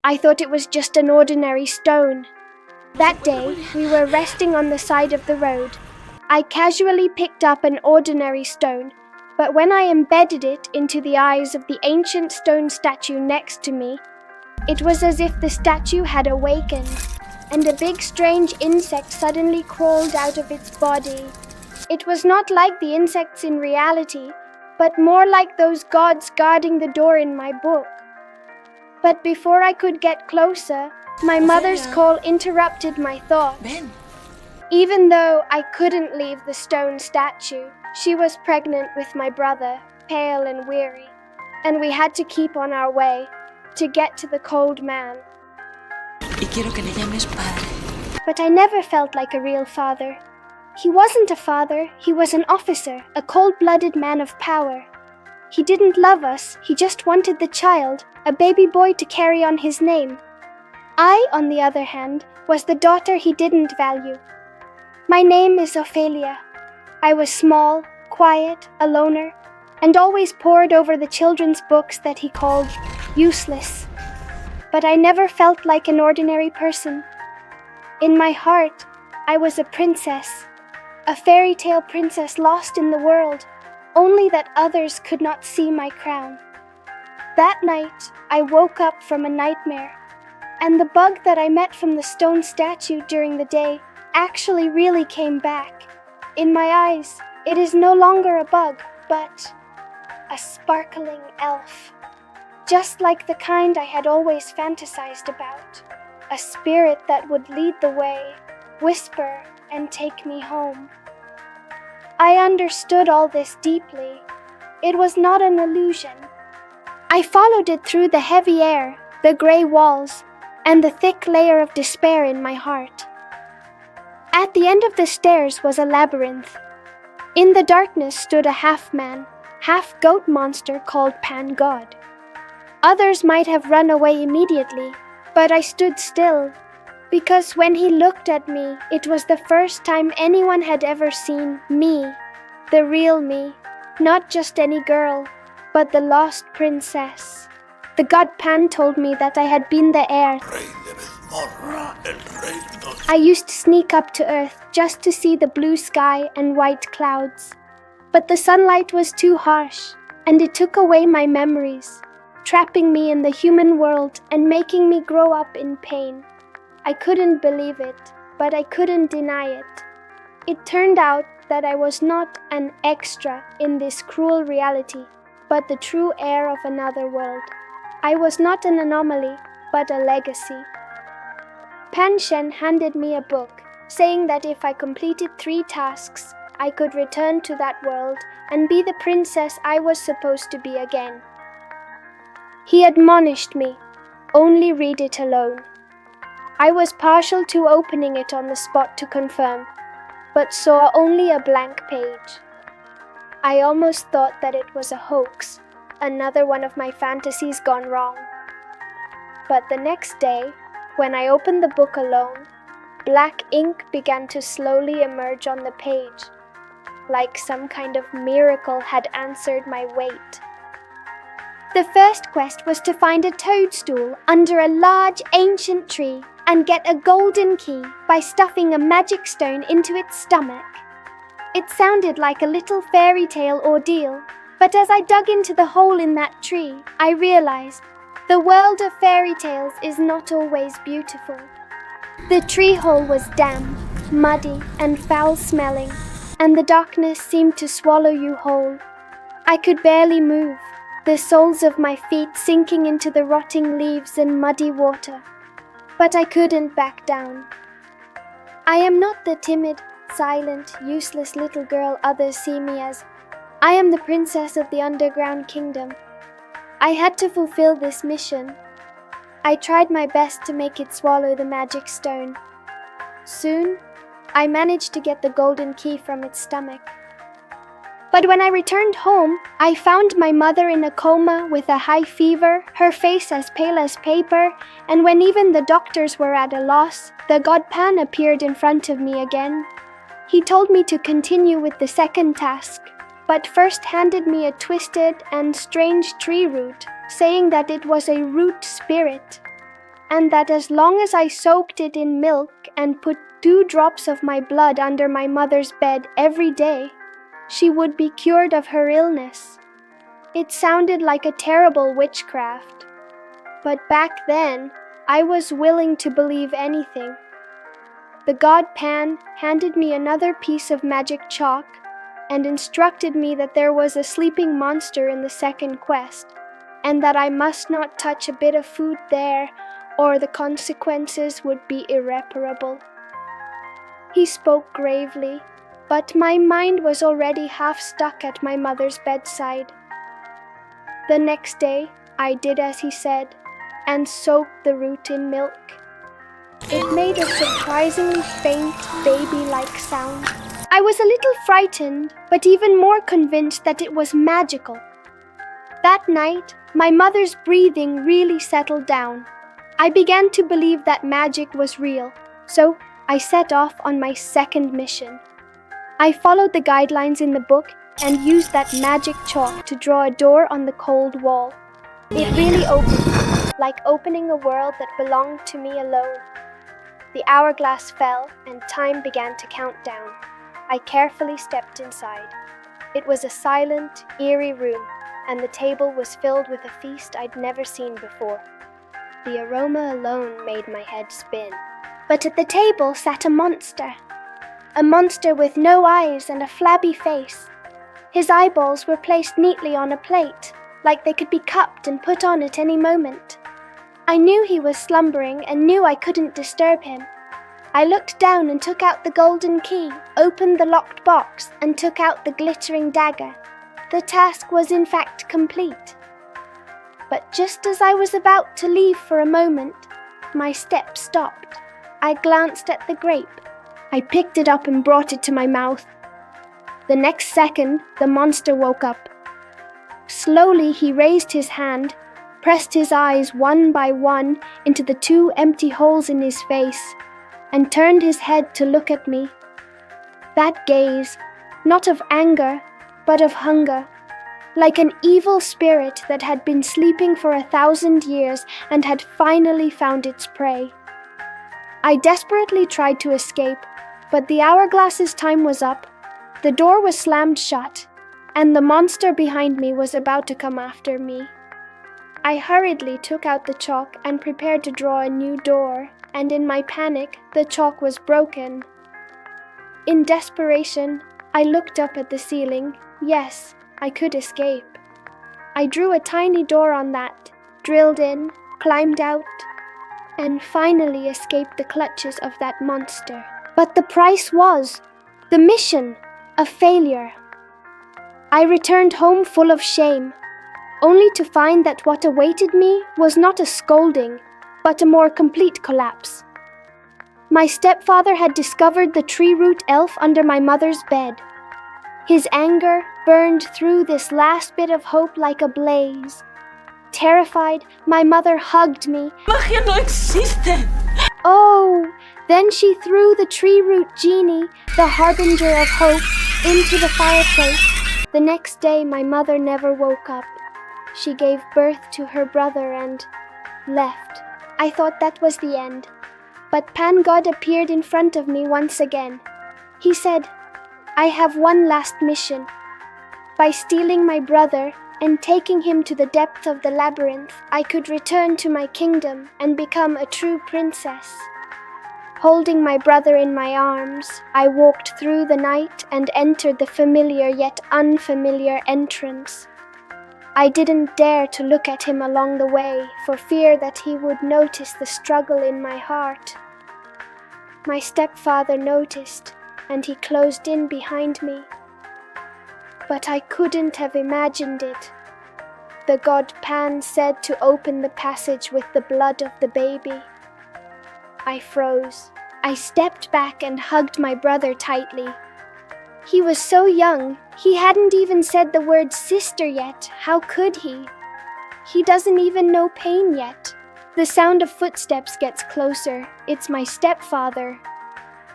I thought it was just an ordinary stone. That day, we were resting on the side of the road. I casually picked up an ordinary stone, but when I embedded it into the eyes of the ancient stone statue next to me, it was as if the statue had awakened, and a big strange insect suddenly crawled out of its body. It was not like the insects in reality, but more like those gods guarding the door in my book. But before I could get closer, my mother's call interrupted my thoughts. Ven. Even though I couldn't leave the stone statue, she was pregnant with my brother, pale and weary, and we had to keep on our way to get to the cold man. Y quiero que le llames padre. But I never felt like a real father. He wasn't a father, he was an officer, a cold-blooded man of power. He didn't love us, he just wanted the child, a baby boy to carry on his name. I, on the other hand, was the daughter he didn't value. My name is Ophelia. I was small, quiet, a loner, and always pored over the children's books that he called useless. But I never felt like an ordinary person. In my heart, I was a princess, a fairy tale princess lost in the world, only that others could not see my crown. That night, I woke up from a nightmare, and the bug that I met from the stone statue during the day actually really came back. In my eyes, it is no longer a bug, but a sparkling elf. Just like the kind I had always fantasized about. A spirit that would lead the way, whisper, and take me home. I understood all this deeply. It was not an illusion. I followed it through the heavy air, the gray walls, and the thick layer of despair in my heart. At the end of the stairs was a labyrinth. In the darkness stood a half-man, half-goat monster called Pan-God. Others might have run away immediately, but I stood still, because when he looked at me, it was the first time anyone had ever seen me, the real me, not just any girl, but the lost princess. The god Pan told me that I had been the heir. I used to sneak up to Earth just to see the blue sky and white clouds. But the sunlight was too harsh, and it took away my memories, trapping me in the human world and making me grow up in pain. I couldn't believe it, but I couldn't deny it. It turned out that I was not an extra in this cruel reality, but the true heir of another world. I was not an anomaly, but a legacy. Pan Shen handed me a book, saying that if I completed 3 tasks, I could return to that world and be the princess I was supposed to be again. He admonished me, only read it alone. I was partial to opening it on the spot to confirm, but saw only a blank page. I almost thought that it was a hoax, another one of my fantasies gone wrong. But the next day, when I opened the book alone, black ink began to slowly emerge on the page, like some kind of miracle had answered my wait. The first quest was to find a toadstool under a large ancient tree and get a golden key by stuffing a magic stone into its stomach. It sounded like a little fairy tale ordeal, but as I dug into the hole in that tree, I realized the world of fairy tales is not always beautiful. The tree hole was damp, muddy, and foul-smelling, and the darkness seemed to swallow you whole. I could barely move, the soles of my feet sinking into the rotting leaves and muddy water. But I couldn't back down. I am not the timid, silent, useless little girl others see me as. I am the princess of the underground kingdom. I had to fulfill this mission. I tried my best to make it swallow the magic stone. Soon, I managed to get the golden key from its stomach. But when I returned home, I found my mother in a coma with a high fever, her face as pale as paper, and when even the doctors were at a loss, the god Pan appeared in front of me again. He told me to continue with the second task, but first handed me a twisted and strange tree root, saying that it was a root spirit. and that as long as I soaked it in milk and put 2 drops of my blood under my mother's bed every day, she would be cured of her illness. It sounded like a terrible witchcraft, but back then, I was willing to believe anything. The god Pan handed me another piece of magic chalk and instructed me that there was a sleeping monster in the second quest, and that I must not touch a bit of food there, or the consequences would be irreparable. He spoke gravely, but my mind was already half stuck at my mother's bedside. The next day, I did as he said, and soaked the root in milk. It made a surprisingly faint, baby-like sound. I was a little frightened, but even more convinced that it was magical. That night, my mother's breathing really settled down. I began to believe that magic was real, so I set off on my second mission. I followed the guidelines in the book and used that magic chalk to draw a door on the cold wall. It really opened, like opening a world that belonged to me alone. The hourglass fell and time began to count down. I carefully stepped inside. It was a silent, eerie room, and the table was filled with a feast I'd never seen before. The aroma alone made my head spin. But at the table sat a monster. A monster with no eyes and a flabby face. His eyeballs were placed neatly on a plate, like they could be cupped and put on at any moment. I knew he was slumbering and knew I couldn't disturb him. I looked down and took out the golden key, opened the locked box, and took out the glittering dagger. The task was in fact complete. But just as I was about to leave for a moment, my steps stopped. I glanced at the grape. I picked it up and brought it to my mouth. The next second, the monster woke up. Slowly, he raised his hand, pressed his eyes one by one into the 2 empty holes in his face, and turned his head to look at me. That gaze, not of anger, but of hunger, like an evil spirit that had been sleeping for 1,000 years and had finally found its prey. I desperately tried to escape, but the hourglass's time was up. The door was slammed shut, and the monster behind me was about to come after me. I hurriedly took out the chalk and prepared to draw a new door, and in my panic, the chalk was broken. In desperation, I looked up at the ceiling. Yes, I could escape. I drew a tiny door on that, drilled in, climbed out, and finally escaped the clutches of that monster. But the price was the mission, a failure. I returned home full of shame, only to find that what awaited me was not a scolding, but a more complete collapse. My stepfather had discovered the tree root elf under my mother's bed. His anger burned through this last bit of hope like a blaze. Terrified, my mother hugged me. Magia no existe. Oh, then she threw the tree root genie, the harbinger of hope, into the fireplace. The next day, my mother never woke up. She gave birth to her brother and left. I thought that was the end. But Pan God appeared in front of me once again. He said, "I have one last mission. By stealing my brother and taking him to the depth of the labyrinth, I could return to my kingdom and become a true princess." Holding my brother in my arms, I walked through the night and entered the familiar yet unfamiliar entrance. I didn't dare to look at him along the way for fear that he would notice the struggle in my heart. My stepfather noticed, and he closed in behind me. But I couldn't have imagined it. The god Pan said to open the passage with the blood of the baby. I froze. I stepped back and hugged my brother tightly. He was so young, he hadn't even said the word sister yet. How could he? He doesn't even know pain yet. The sound of footsteps gets closer. It's my stepfather.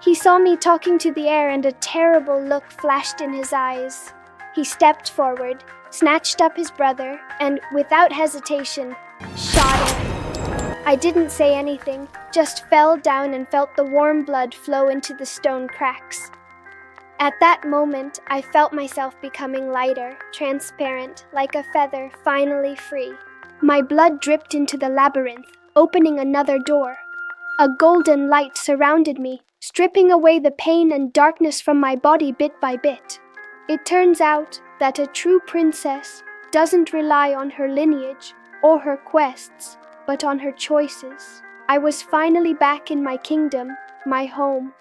He saw me talking to the air and a terrible look flashed in his eyes. He stepped forward, snatched up his brother, and without hesitation, shot him. I didn't say anything, just fell down and felt the warm blood flow into the stone cracks. At that moment, I felt myself becoming lighter, transparent, like a feather, finally free. My blood dripped into the labyrinth, opening another door. A golden light surrounded me, stripping away the pain and darkness from my body bit by bit. It turns out that a true princess doesn't rely on her lineage or her quests, but on her choices. I was finally back in my kingdom, my home.